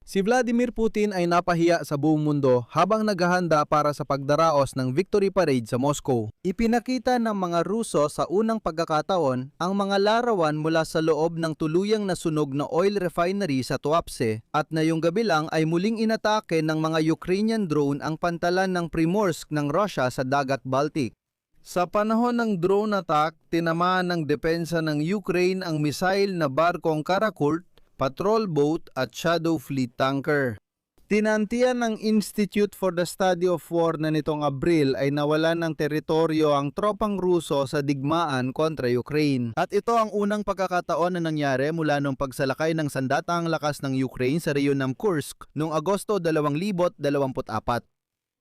Si Vladimir Putin ay napahiya sa buong mundo habang naghahanda para sa pagdaraos ng Victory Parade sa Moscow. Ipinakita ng mga Ruso sa unang pagkakataon ang mga larawan mula sa loob ng tuluyang nasunog na oil refinery sa Tuapse at ngayong gabi lang ay muling inatake ng mga Ukrainian drone ang pantalan ng Primorsk ng Russia sa Dagat Baltic. Sa panahon ng drone attack, tinamaan ng depensa ng Ukraine ang missile na barkong Karakult, patrol boat at shadow fleet tanker. Tinantiyan ng Institute for the Study of War na nitong Abril ay nawalan ng teritoryo ang tropang Ruso sa digmaan kontra Ukraine. At ito ang unang pagkakataon na nangyari mula nung pagsalakay ng sandatahang lakas ng Ukraine sa rehiyon ng Kursk noong Agosto 2024.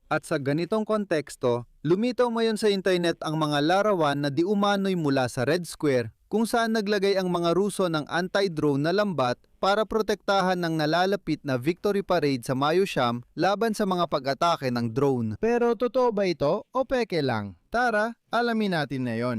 At sa ganitong konteksto, lumitaw ngayon sa internet ang mga larawan na di umano'y mula sa Red Square kung saan naglagay ang mga Ruso ng anti-drone na lambat para protektahan ng nalalapit na Victory Parade sa Mayo Siyam laban sa mga pag-atake ng drone. Pero totoo ba ito o peke lang? Tara, alamin natin ngayon.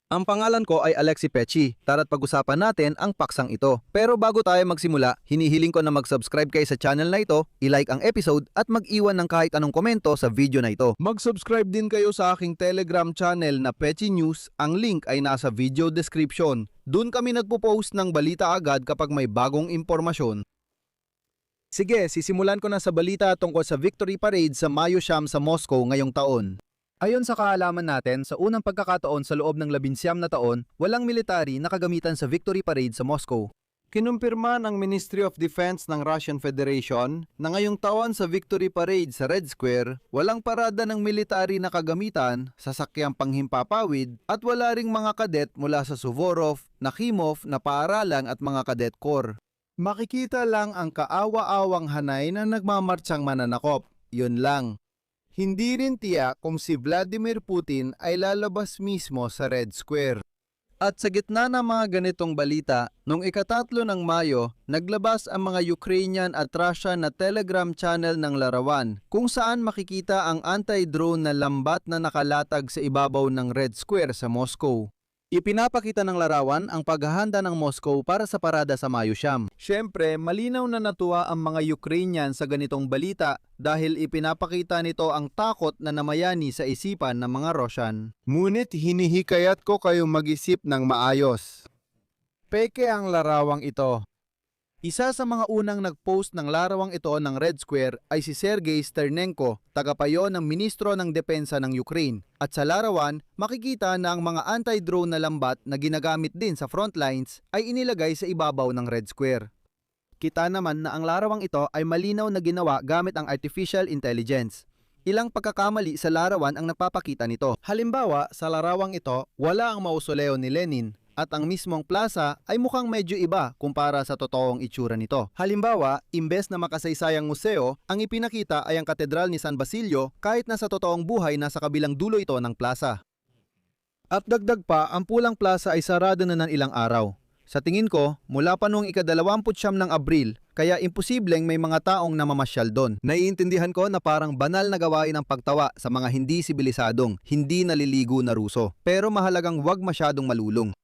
Ang pangalan ko ay Alexi Pechi. Tara't pag-usapan natin ang paksang ito. Pero bago tayo magsimula, hinihiling ko na mag-subscribe kayo sa channel na ito, i-like ang episode at mag-iwan ng kahit anong komento sa video na ito. Mag-subscribe din kayo sa aking Telegram channel na Pechi News. Ang link ay nasa video description. Doon kami nagpo-post ng balita agad kapag may bagong impormasyon. Sige, sisimulan ko na sa balita tungkol sa Victory Parade sa Mayo Siyam sa Moscow ngayong taon. Ayon sa kaalaman natin, sa unang pagkakataon sa loob ng 19 na taon, walang military na kagamitan sa Victory Parade sa Moscow. Kinumpirma ng Ministry of Defense ng Russian Federation na ngayong taon sa Victory Parade sa Red Square, walang parada ng military na kagamitan, sasakyang panghimpapawid at wala ring mga kadet mula sa Suvorov, Nakhimov na paaralan at mga cadet corps. Makikita lang ang kaawa-awang hanay na nagmamartsang mananakop. Yun lang. Hindi rin tiyak kung si Vladimir Putin ay lalabas mismo sa Red Square. At sa gitna ng mga ganitong balita, noong ika-3 ng Mayo, naglabas ang mga Ukrainian at Russian na Telegram channel ng larawan kung saan makikita ang anti-drone na lambat na nakalatag sa ibabaw ng Red Square sa Moscow. Ipinapakita ng larawan ang paghahanda ng Moscow para sa parada sa Mayo Siyam. Siyempre, malinaw na natuwa ang mga Ukrainian sa ganitong balita dahil ipinapakita nito ang takot na namayani sa isipan ng mga Russian. Ngunit hinihikayat ko kayong mag-isip ng maayos. Peke ang larawang ito. Isa sa mga unang nag-post ng larawang ito ng Red Square ay si Sergei Sternenko, tagapayo ng Ministro ng Depensa ng Ukraine. At sa larawan, makikita na ang mga anti-drone na lambat na ginagamit din sa frontlines ay inilagay sa ibabaw ng Red Square. Kita naman na ang larawang ito ay malinaw na ginawa gamit ang artificial intelligence. Ilang pagkakamali sa larawan ang nagpapakita nito. Halimbawa, sa larawang ito, wala ang mausoleo ni Lenin. At ang mismong plaza ay mukhang medyo iba kumpara sa totoong itsura nito. Halimbawa, imbes na makasaysayang museo, ang ipinakita ay ang katedral ni San Basilio kahit na sa totoong buhay nasa kabilang dulo ito ng plaza. At dagdag pa, ang pulang plaza ay sarado na ng ilang araw. Sa tingin ko, mula pa noong ika-29 ng Abril, kaya imposibleng may mga taong namamasyal doon. Naiintindihan ko na parang banal na gawain ang pagtawa sa mga hindi sibilisadong, hindi naliligo na Ruso. Pero mahalagang wag masyadong malulong.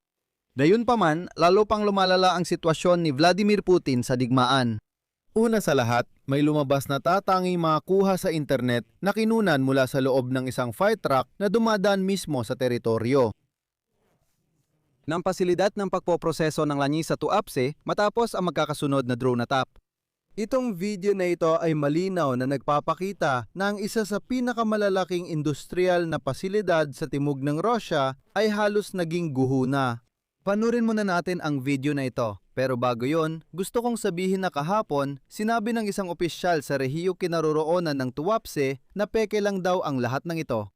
Gayunpaman, lalo pang lumalala ang sitwasyon ni Vladimir Putin sa digmaan. Una sa lahat, may lumabas na tatanging makuha sa internet na kinunan mula sa loob ng isang fire truck na dumadaan mismo sa teritoryo ng pasilidad ng pagpoproseso ng langis sa Tuapse matapos ang magkakasunod na drone attack. Itong video na ito ay malinaw na nagpapakita na ang isa sa pinakamalalaking industrial na pasilidad sa timog ng Russia ay halos naging guho na. Panurin muna natin ang video na ito. Pero bago yon, gusto kong sabihin na kahapon, sinabi ng isang opisyal sa rehiyo kinaroroonan ng Tuapse na peke lang daw ang lahat ng ito.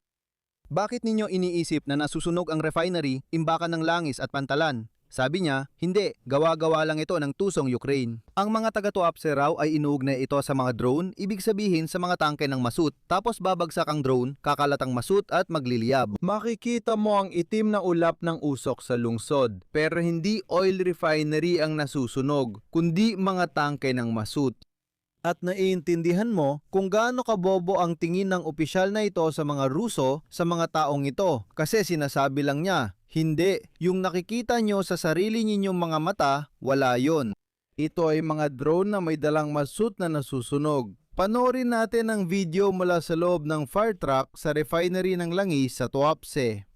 Bakit ninyo iniisip na nasusunog ang refinery, imbakan ng langis at pantalan? Sabi niya, hindi, gawa-gawa lang ito ng tusong Ukraine. Ang mga taga-Tuapse raw ay inuugnay ito sa mga drone, ibig sabihin sa mga tangke ng Masut. Tapos babagsak ang drone, kakalat ang Masut at magliliyab. Makikita mo ang itim na ulap ng usok sa lungsod. Pero hindi oil refinery ang nasusunog, kundi mga tangke ng Masut. At naiintindihan mo kung gaano kabobo ang tingin ng opisyal na ito sa mga Ruso sa mga taong ito. Kasi sinasabi lang niya, hindi, yung nakikita nyo sa sarili ninyong mga mata, wala yon. Ito ay mga drone na may dalang masut na nasusunog. Panoorin natin ang video mula sa loob ng fire truck sa refinery ng langis sa Tuapse.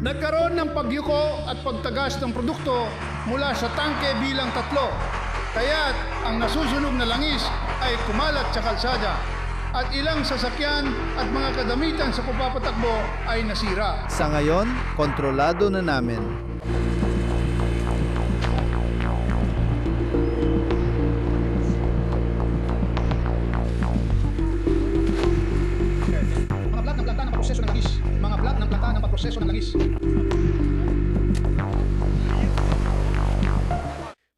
Nagkaroon ng pagyuko at pagtagas ng produkto mula sa tangke bilang 3. Kaya't ang nasusunog na langis ay kumalat sa kalsada at ilang sasakyan at mga kadamitan sa pagpapatakbo ay nasira. Sa ngayon, kontrolado na namin. Mga plat ng planta ng pagproseso ng langis. Mga plat ng planta ng pagproseso ng langis.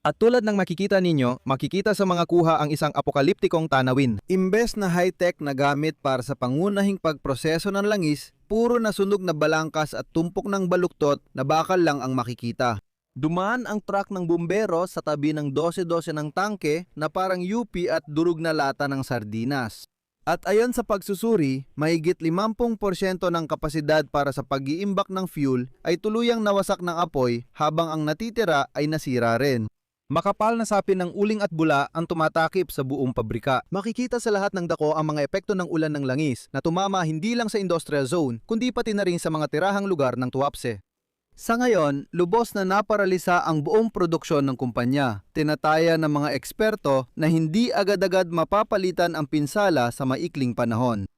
At tulad ng makikita ninyo, makikita sa mga kuha ang isang apokaliptikong tanawin. Imbes na high-tech na gamit para sa pangunahing pagproseso ng langis, puro nasunog na balangkas at tumpok ng baluktot na bakal lang ang makikita. Dumaan ang truck ng bumbero sa tabi ng 12-12 ng tangke na parang UP at durog na lata ng sardinas. At ayon sa pagsusuri, mahigit 50% ng kapasidad para sa pag-iimbak ng fuel ay tuluyang nawasak ng apoy habang ang natitira ay nasira rin. Makapal na sapin ng uling at bula ang tumatakip sa buong pabrika. Makikita sa lahat ng dako ang mga epekto ng ulan ng langis na tumama hindi lang sa industrial zone kundi pati na rin sa mga tirahang lugar ng Tuapse. Sa ngayon, lubos na naparalisa ang buong produksyon ng kumpanya. Tinataya ng mga eksperto na hindi agad-agad mapapalitan ang pinsala sa maikling panahon.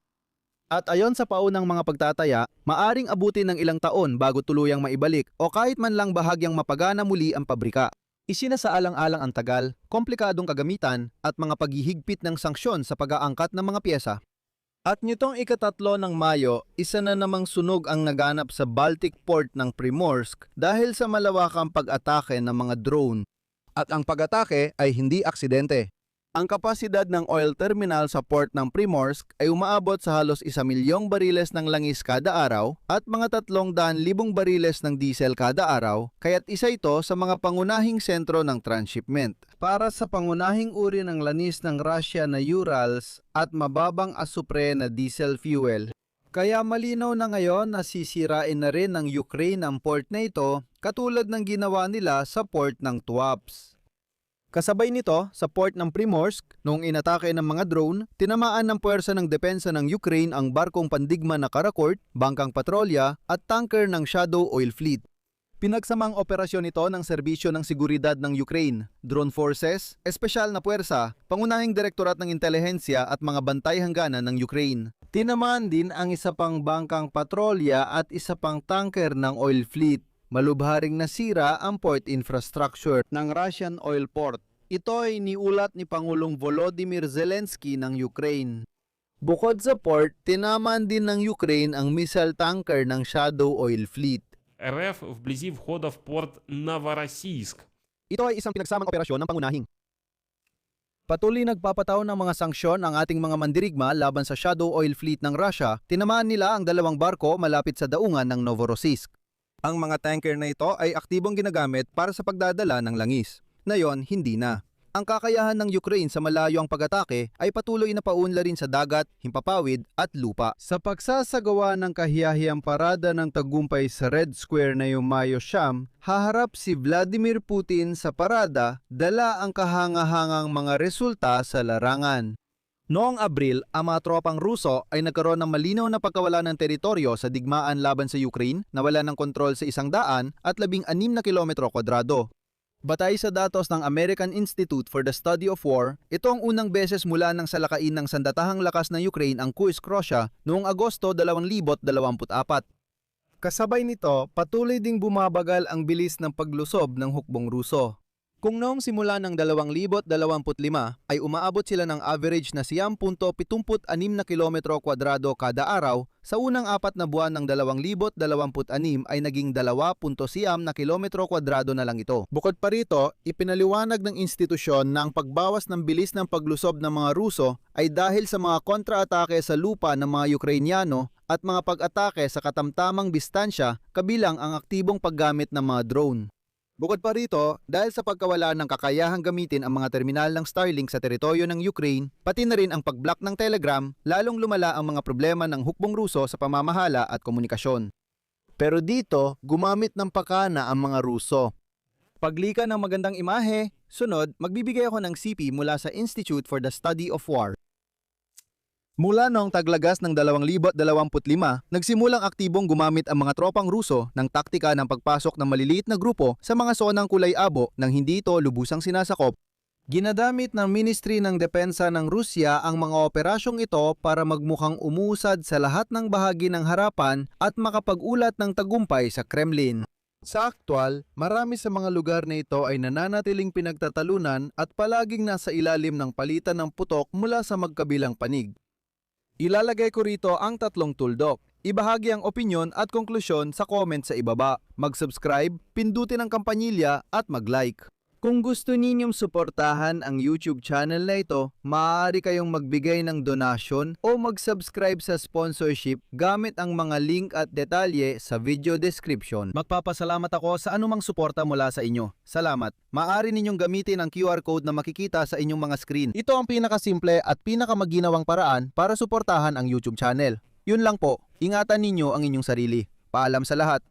At ayon sa paunang mga pagtataya, maaring abutin ng ilang taon bago tuluyang maibalik o kahit man lang bahagyang mapagana muli ang pabrika. Isinasaalang-alang ang tagal, komplikadong kagamitan at mga paghihigpit ng sanksyon sa pag-aangkat ng mga piyesa. At nitong ika-3 ng Mayo, isa na namang sunog ang naganap sa Baltic Port ng Primorsk dahil sa malawakang pag-atake ng mga drone. At ang pag-atake ay hindi aksidente. Ang kapasidad ng oil terminal sa port ng Primorsk ay umaabot sa halos 1,000,000 bariles ng langis kada araw at mga 300,000 bariles ng diesel kada araw, kaya't isa ito sa mga pangunahing sentro ng transshipment. Para sa pangunahing uri ng langis ng Russia na Urals at mababang asupre na diesel fuel. Kaya malinaw na ngayon na sisirain na rin ng Ukraine ang port na ito katulad ng ginawa nila sa port ng Tuapse. Kasabay nito, sa port ng Primorsk, noong inatake ng mga drone, tinamaan ng puwersa ng depensa ng Ukraine ang barkong pandigma na Karakort, bangkang patrolya at tanker ng Shadow Oil Fleet. Pinagsamang operasyon ito ng serbisyo ng seguridad ng Ukraine, drone forces, espesyal na puwersa, pangunahing direktorat ng intelihensya at mga bantay hangganan ng Ukraine. Tinamaan din ang isa pang bangkang patrolya at isa pang tanker ng oil fleet. Malubharing nasira ang port infrastructure ng Russian oil port. Ito ay iniulat ni Pangulong Volodymyr Zelensky ng Ukraine. Bukod sa port, tinamaan din ng Ukraine ang missile tanker ng Shadow Oil Fleet. РФ вблизі входа в порт Новоросійськ. Ito ay isang pinagsamang operasyon ng pangunahing. Patuloy nagpapataw ng mga sanksyon ang ating mga mandirigma laban sa Shadow Oil Fleet ng Russia. Tinamaan nila ang 2 barko malapit sa daungan ng Novorossiysk. Ang mga tanker na ito ay aktibong ginagamit para sa pagdadala ng langis. Ngayon, hindi na. Ang kakayahan ng Ukraine sa malayo ang pag-atake ay patuloy na paunlarin sa dagat, himpapawid at lupa. Sa pagsasagawa ng kahiyahiyang parada ng tagumpay sa Red Square na Mayo 9, haharap si Vladimir Putin sa parada, dala ang kahangahangang mga resulta sa larangan. Noong Abril, ang mga tropang Ruso ay nagkaroon ng malinaw na pagkawala ng teritoryo sa digmaan laban sa Ukraine, nawala ng kontrol sa 116 na kilometro kwadrado. Batay sa datos ng American Institute for the Study of War, ito ang unang beses mula nang salakain ng sandatahang lakas ng Ukraine ang Kursk, Russia noong Agosto 2024. Kasabay nito, patuloy ding bumabagal ang bilis ng paglusob ng hukbong Ruso. Kung noong simula ng 2025 ay umaabot sila ng average na 10.76 na kilometro kwadrado kada araw, sa unang 4 na buwan ng 2026 ay naging 2.9 na kilometro kwadrado na lang ito. Bukod pa rito, ipinaliwanag ng institusyon na ang pagbawas ng bilis ng paglusob ng mga Ruso ay dahil sa mga kontra-atake sa lupa ng mga Ukrainyano at mga pag-atake sa katamtamang distansya kabilang ang aktibong paggamit ng mga drone. Bukod pa rito, dahil sa pagkawala ng kakayahang gamitin ang mga terminal ng Starlink sa teritoryo ng Ukraine, pati na rin ang pag-block ng Telegram, lalong lumala ang mga problema ng hukbong Ruso sa pamamahala at komunikasyon. Pero dito, gumamit ng pakana ang mga Ruso. Paglika ng magandang imahe, sunod, magbibigay ako ng CP mula sa Institute for the Study of War. Mula noong taglagas ng 2025, nagsimulang aktibong gumamit ang mga tropang Ruso ng taktika ng pagpasok ng maliliit na grupo sa mga zonang kulay-abo nang hindi ito lubusang sinasakop. Ginadamit ng Ministry ng Depensa ng Rusya ang mga operasyong ito para magmukhang umusad sa lahat ng bahagi ng harapan at makapag-ulat ng tagumpay sa Kremlin. Sa aktwal, marami sa mga lugar na ito ay nananatiling pinagtatalunan at palaging nasa ilalim ng palitan ng putok mula sa magkabilang panig. Ilalagay ko rito ang 3 tuldok. Ibahagi ang opinyon at konklusyon sa comment sa ibaba. Mag-subscribe, pindutin ang kampanilya at mag-like. Kung gusto ninyong suportahan ang YouTube channel na ito, maaari kayong magbigay ng donasyon o mag-subscribe sa sponsorship gamit ang mga link at detalye sa video description. Magpapasalamat ako sa anumang suporta mula sa inyo. Salamat. Maaari ninyong gamitin ang QR code na makikita sa inyong mga screen. Ito ang pinakasimple at pinakamaginawang paraan para suportahan ang YouTube channel. Yun lang po. Ingatan ninyo ang inyong sarili. Paalam sa lahat.